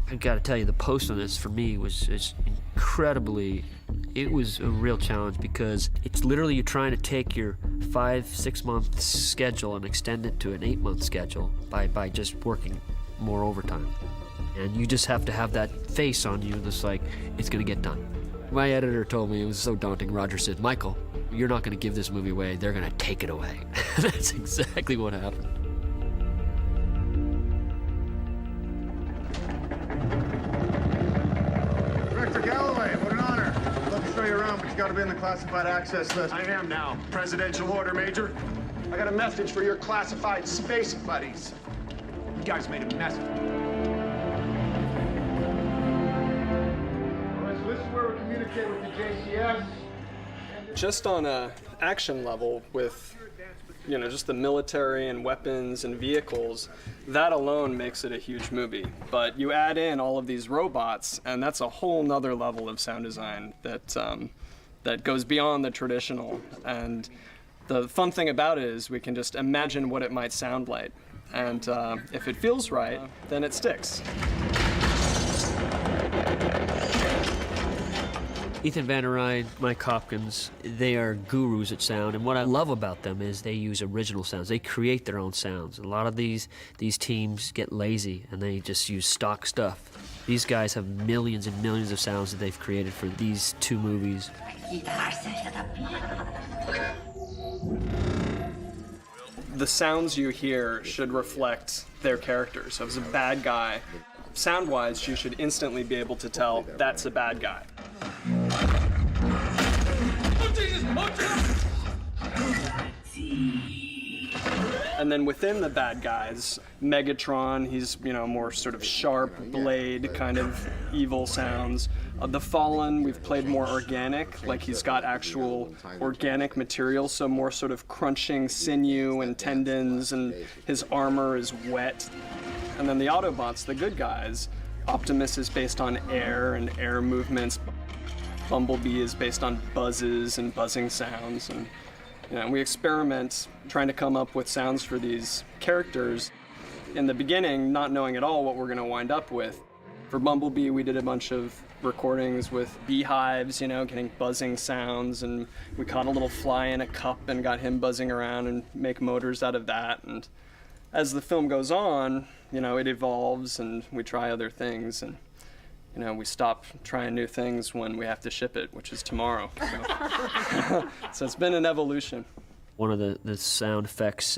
I gotta tell you, the post on this for me was just incredibly, it was a real challenge because it's literally you're trying to take your 5-6 month schedule and extend it to an 8-month schedule by just working more overtime. And you just have to have that face on you that's like, it's gonna get done. My editor told me, it was so daunting, Roger said, Michael, you're not gonna give this movie away, they're gonna take it away. That's exactly what happened. But you gotta be in the classified access list. I am now. Presidential order, Major. I got a message for your classified space buddies. You guys made a mess. All right, so this is where we communicate with the JCS. Just on a action level with, you know, just the military and weapons and vehicles, that alone makes it a huge movie. But you add in all of these robots, and that's a whole nother level of sound design that goes beyond the traditional. And the fun thing about it is we can just imagine what it might sound like. And if it feels right, then it sticks. Ethan Van der Rijn, Mike Hopkins, they are gurus at sound, and what I love about them is they use original sounds. They create their own sounds. A lot of these teams get lazy and they just use stock stuff. These guys have millions and millions of sounds that they've created for these 2 movies. The sounds you hear should reflect their characters. So if it's a bad guy, sound-wise, you should instantly be able to tell that's a bad guy. And then within the bad guys, Megatron, he's, you know, more sort of sharp blade kind of evil sounds. The Fallen, we've played more organic, like he's got actual organic material, so more sort of crunching sinew and tendons, and his armor is wet. And then the Autobots, the good guys, Optimus is based on air and air movements. Bumblebee is based on buzzes and buzzing sounds. And you know, we experiment trying to come up with sounds for these characters. In the beginning, not knowing at all what we're going to wind up with. For Bumblebee, we did a bunch of recordings with beehives, you know, getting buzzing sounds, and we caught a little fly in a cup and got him buzzing around and make motors out of that. And as the film goes on, you know, it evolves and we try other things, and you know, we stop trying new things when we have to ship it, which is tomorrow. So, so it's been an evolution. One of the sound effects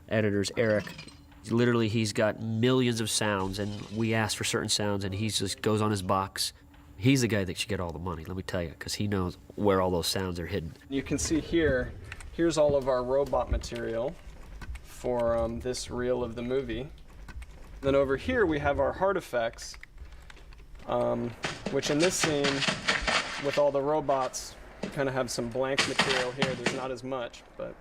editors, Eric, literally he's got millions of sounds, and we ask for certain sounds, and he just goes on his box. He's the guy that should get all the money, let me tell you, because he knows where all those sounds are hidden. You can see here's all of our robot material for this reel of the movie. Then over here we have our hard effects, which in this scene, with all the robots, we kind of have some blank material here. There's not as much, but.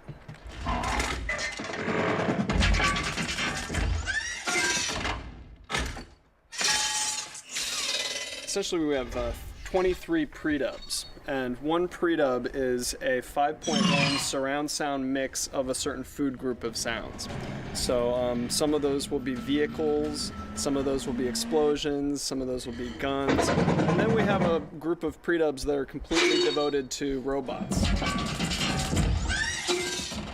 Essentially, we have 23 pre-dubs, and one pre-dub is a 5.1 surround sound mix of a certain food group of sounds. So some of those will be vehicles, some of those will be explosions, some of those will be guns, and then we have a group of pre-dubs that are completely devoted to robots.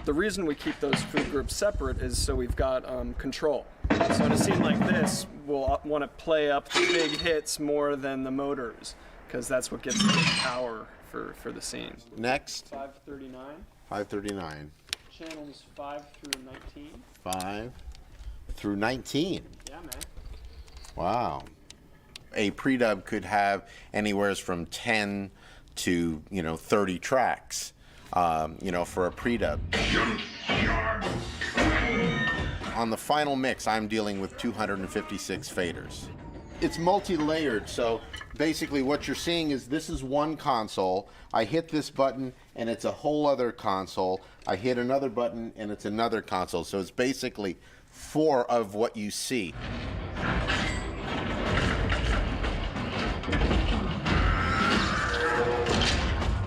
The reason we keep those food groups separate is so we've got control. So in a scene like this, we'll want to play up the big hits more than the motors, because that's what gives the power for the scene. Next. 539. 539. Channels 5 through 19. 5 through 19. Yeah, man. Wow. A pre-dub could have anywhere from 10 to 30 tracks. For a pre-dub. On the final mix, I'm dealing with 256 faders. It's multi-layered, so basically what you're seeing is this is one console. I hit this button and it's a whole other console. I hit another button and it's another console. So it's basically 4 of what you see.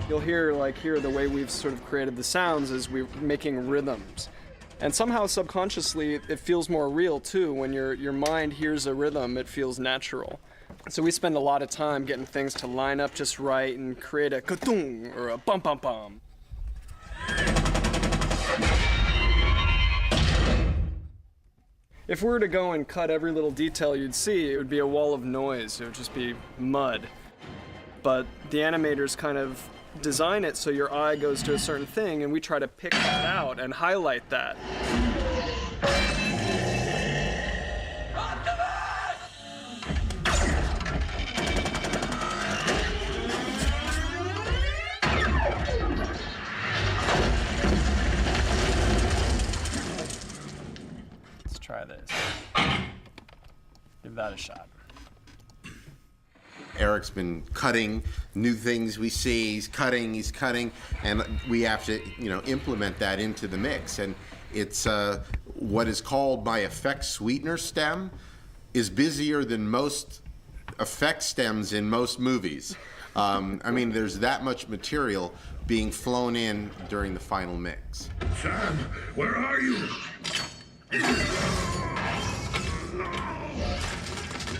You'll hear, here, the way we've sort of created the sounds is we're making rhythms. And somehow subconsciously it feels more real too. When your mind hears a rhythm, it feels natural. So we spend a lot of time getting things to line up just right and create a ka-thung or a bum-bum-bum. If we were to go and cut every little detail you'd see, it would be a wall of noise. It would just be mud. But the animators kind of design it so your eye goes to a certain thing, and we try to pick that out and highlight that. Let's try this. Give that a shot. Eric's been cutting new things we see. He's cutting, and we have to, implement that into the mix. And it's what is called my effect sweetener stem is busier than most effect stems in most movies. I mean, there's that much material being flown in during the final mix. Sam, where are you?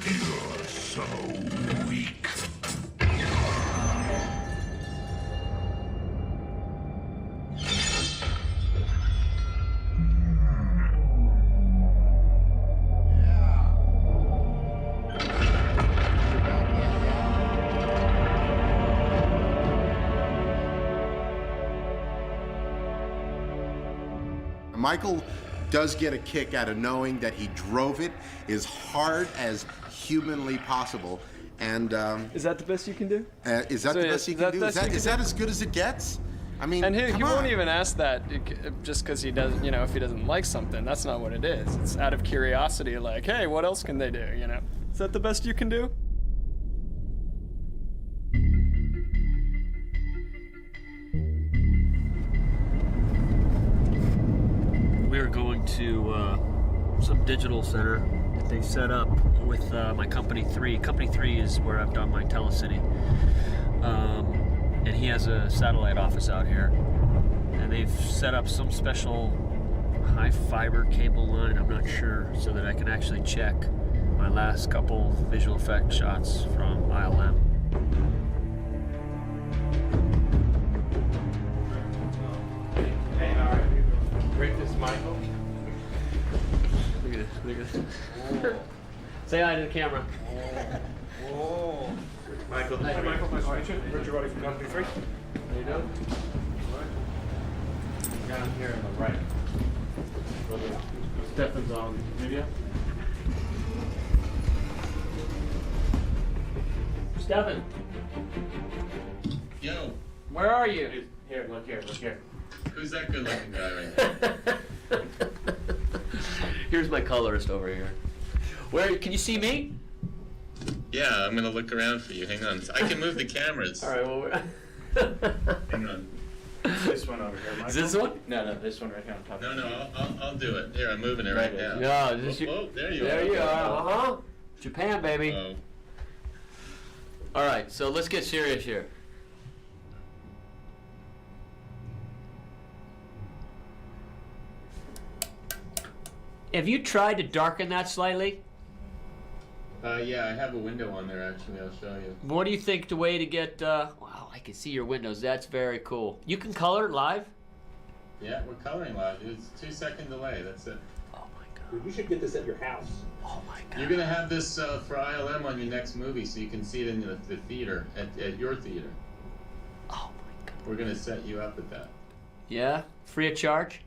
You're so weak. Michael does get a kick out of knowing that he drove it as hard as humanly possible. And is that the best you can do? Is that the best you can do? Is that as good as it gets? I mean, and he come on. won't even ask that just because he doesn't, if he doesn't like something. That's not what it is. It's out of curiosity, like, hey, what else can they do? Is that the best you can do? We're going to some digital center that they set up with my Company 3. Company 3 is where I've done my telecity. And he has a satellite office out here. And they've set up some special high fiber cable line, I'm not sure, so that I can actually check my last couple visual effect shots from ILM. Hey, all right. Great, this is Michael. Look at this. Say hi to the camera. Whoa. Michael. Hi, Michael. Nice to meet you. Richard Roddy from Company 3. How you doing? All right. Down here on the right. Stefan's on video. Stefan, Yo, where are you? Here, look here, look here. who's that good looking guy right there? Here's my colorist over here. Where can you see me? Yeah, I'm gonna look around for you. Hang on. I can move the cameras. All right. Well, Hang on. This one over here, Michael. is this one? No, this one right here on top. No, I'll do it. Here, I'm moving it right now. Yeah. Is this Oh, there you are. There you are. Japan, baby. Oh. All right. So let's get serious here. Have you tried to darken that slightly? Yeah, I have a window on there actually. I'll show you. What do you think the way to get, wow, I can see your windows. That's very cool. You can color live? Yeah, we're coloring live. It's 2-second delay. That's it. Oh my God. You should get this at your house. Oh my God. You're gonna have this for ILM on your next movie, so you can see it in the theater at your theater. Oh my God. We're gonna set you up with that. Yeah? Free of charge?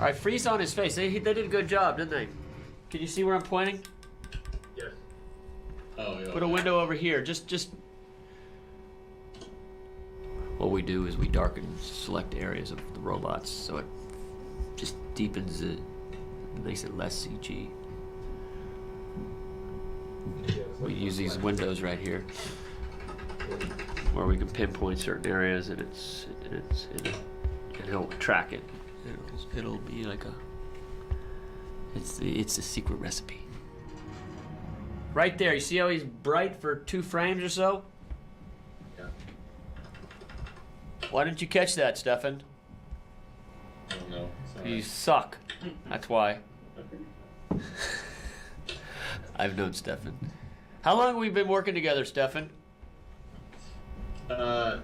All right, freeze on his face. They did a good job, didn't they? Can you see where I'm pointing? Yes. Oh, yeah. Put a window over here. Just. What we do is we darken select areas of the robots, so it just deepens it, makes it less CG. We use these windows right here, where we can pinpoint certain areas, and it'll track it. It'll be like a. It's a secret recipe. Right there, you see how he's bright for 2 frames or so? Yeah. Why didn't you catch that, Stefan? I don't know. Sorry. You suck. That's why. I've known Stefan. How long have we been working together, Stefan?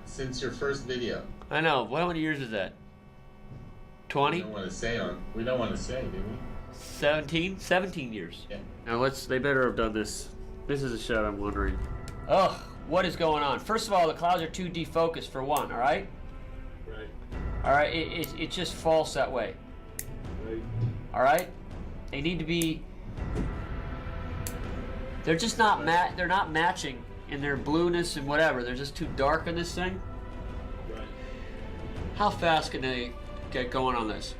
Since your first video. I know. How many years is that? 20? We don't want to say, do we? 17? 17 years. Yeah. Now they better have done this. This is a shot I'm wondering. Ugh, what is going on? First of all, the clouds are too defocused for one, all right? Right. All right, it's just false that way. Right. All right? They need to be... They're just not they're not matching in their blueness and whatever. They're just too dark in this thing. Right. How fast can they get going on this?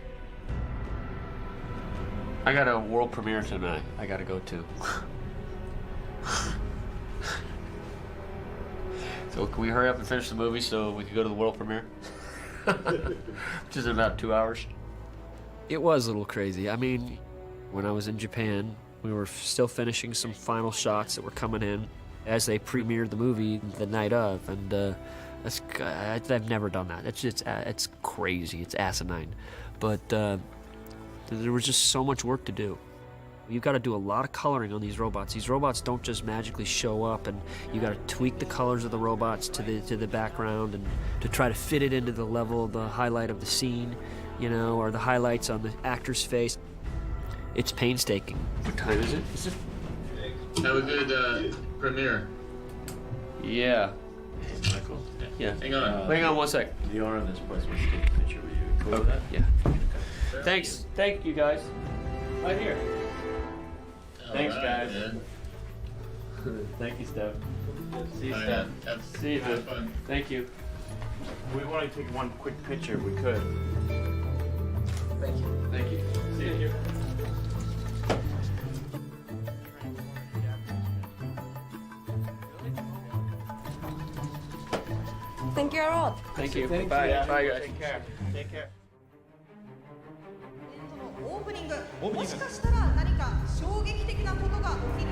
I got a world premiere tonight. I gotta go to. So can we hurry up and finish the movie so we can go to the world premiere? Which is in about 2 hours. It was a little crazy. I mean, when I was in Japan, we were still finishing some final shots that were coming in as they premiered the movie the night of, and I've never done that. It's crazy. It's asinine, but there was just so much work to do. You've got to do a lot of coloring on these robots. These robots don't just magically show up, and you got to tweak the colors of the robots to the background and to try to fit it into the level of the highlight of the scene, you know, or the highlights on the actor's face. It's painstaking. What time is it? Have a good premiere. Yeah. Hey, Michael. Yeah. Hang on. Hang on 1 sec. The owner of this place wants to take a picture with you. Cool with that? Yeah. Thanks. Thank you, guys. Right here. Thanks, guys. Man. Thank you, Steph. See you, All Steph. right, See you, have man. fun. Thank you. We want to take one quick picture if we could. Thank you. Thank you. See you. Thank you a lot. Thank you. Bye. Bye, guys. Take care. Take care. オープニング、もしかしたら何か衝撃的なことが起きる。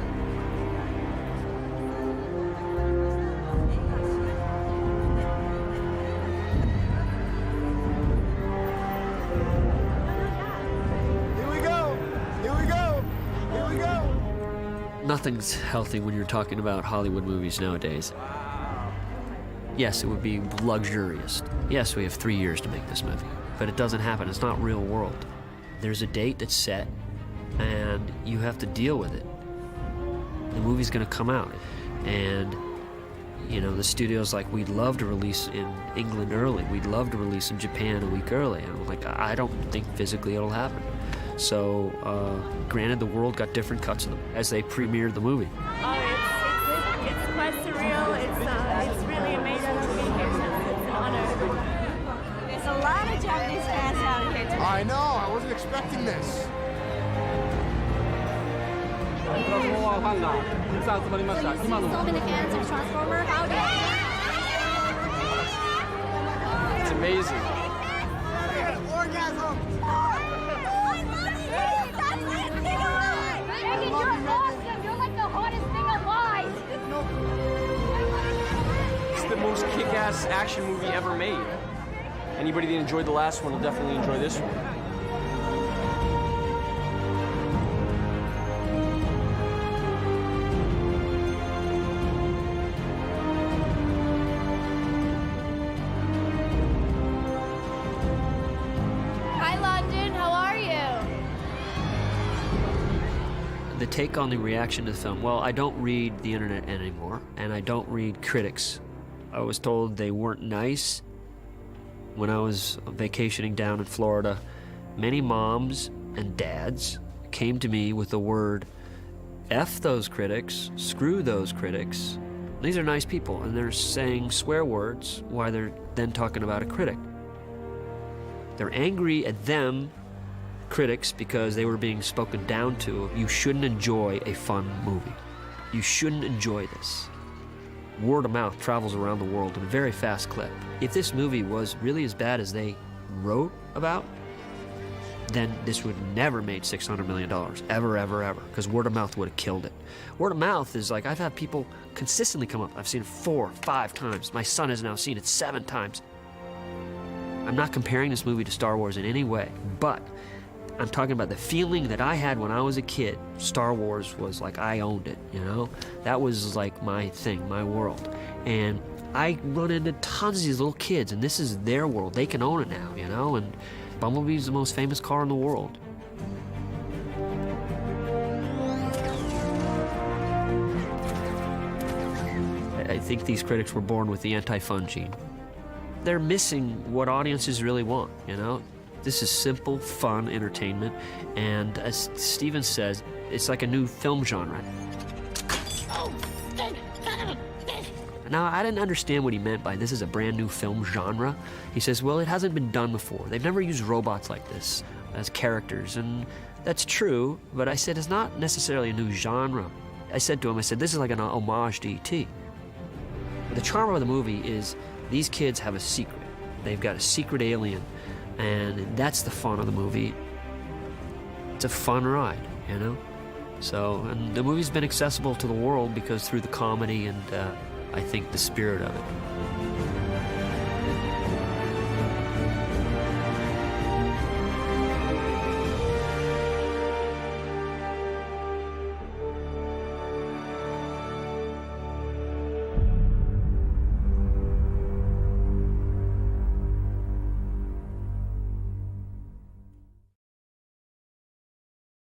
Nothing's healthy when you're talking about Hollywood movies nowadays. Yes, it would be luxurious. Yes, we have 3 years to make this movie, but it doesn't happen. It's not real world. There's a date that's set, and you have to deal with it. The movie's gonna come out, and you know, the studio's like, we'd love to release in England early. We'd love to release in Japan a week early. And I'm like, I don't think physically it'll happen. So, granted, the world got different cuts of them as they premiered the movie. Oh, it's quite surreal. It's really amazing to be here. It's an honor. There's a lot of Japanese fans out here today. I know, I wasn't expecting this. So many fans of Transformer. How do It's amazing. Orgasm! Megan, you're awesome! You're like the hottest thing alive! It's the most kick-ass action movie ever made. Anybody that enjoyed the last one will definitely enjoy this one. Hi, London. How are you? The take on the reaction to the film, well, I don't read the internet anymore, and I don't read critics. I was told they weren't nice. When I was vacationing down in Florida, many moms and dads came to me with the word, F those critics, screw those critics. These are nice people, and they're saying swear words while they're then talking about a critic. They're angry at them, critics, because they were being spoken down to. You shouldn't enjoy a fun movie. You shouldn't enjoy this. Word of mouth travels around the world in a very fast clip. If this movie was really as bad as they wrote about, then this would never made $600 million, ever, ever, ever, because word of mouth would have killed it. Word of mouth is like, I've had people consistently come up. I've seen it 4, 5 times. My son has now seen it 7 times. I'm not comparing this movie to Star Wars in any way, but I'm talking about the feeling that I had when I was a kid. Star Wars was like I owned it, you know? That was like my thing, my world. And I run into tons of these little kids, and this is their world. They can own it now, you know? And Bumblebee's the most famous car in the world. I think these critics were born with the anti-fun gene. They're missing what audiences really want, you know? This is simple, fun entertainment, and as Steven says, it's like a new film genre. Now, I didn't understand what he meant by this is a brand new film genre. He says, well, it hasn't been done before. They've never used robots like this as characters, and that's true, but I said it's not necessarily a new genre. I said to him, this is like an homage to E.T. The charm of the movie is these kids have a secret. They've got a secret alien, and that's the fun of the movie. It's a fun ride, you know? So, and the movie's been accessible to the world because through the comedy and I think the spirit of it.